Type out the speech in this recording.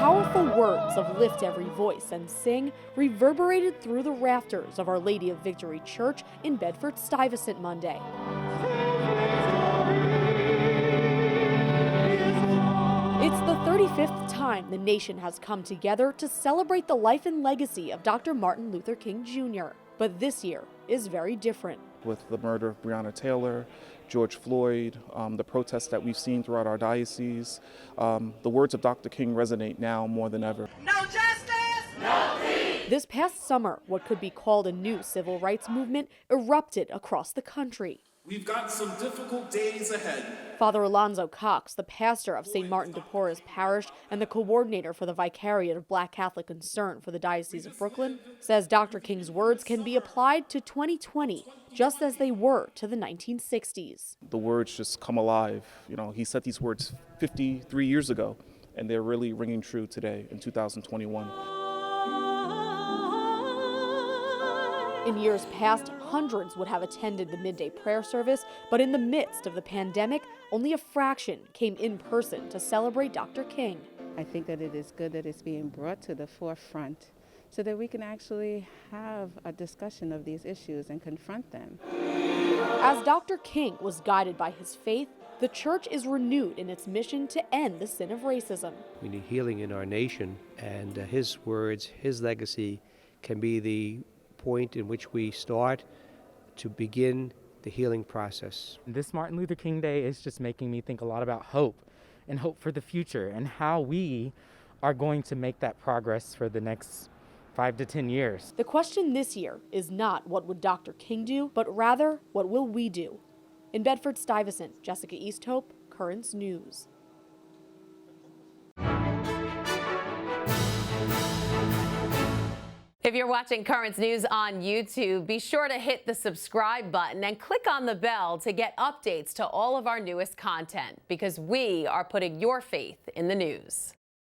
powerful words of "lift every voice and sing" reverberated through the rafters of Our Lady of Victory Church in Bedford-Stuyvesant Monday. It's the 35th time the nation has come together to celebrate the life and legacy of Dr. Martin Luther King Jr. But this year is very different. With the murder of Breonna Taylor, George Floyd, the protests that we've seen throughout our diocese, the words of Dr. King resonate now more than ever. No justice, no peace. This past summer, what could be called a new civil rights movement erupted across the country. We've got some difficult days ahead. Father ALONZO, the pastor of St. Martin de Porres Parish and the coordinator for the Vicariate of Black Catholic Concern for the Diocese of Brooklyn, says Dr. King's words can be applied to 2020 just as they were to the 1960s. The words just come alive. You know, he said these words 53 years ago, and they're really ringing true today in 2021. In years past, hundreds would have attended the midday prayer service, but in the midst of the pandemic, only a fraction came in person to celebrate Dr. King. I think that it is good that it's being brought to the forefront so that we can actually have a discussion of these issues and confront them. As Dr. King was guided by his faith, the church is renewed in its mission to end the sin of racism. We need healing in our nation, and his words, his legacy can be the point in which we start to begin the healing process. This Martin Luther King Day is just making me think a lot about hope and hope for the future and how we are going to make that progress for the next 5 to 10 years. The question this year is not what would Dr. King do, but rather what will we do? In Bedford-Stuyvesant, Jessica Easthope, Currents News. If you're watching Currents News on YouTube, be sure to hit the subscribe button and click on the bell to get updates to all of our newest content, because we are putting your faith in the news.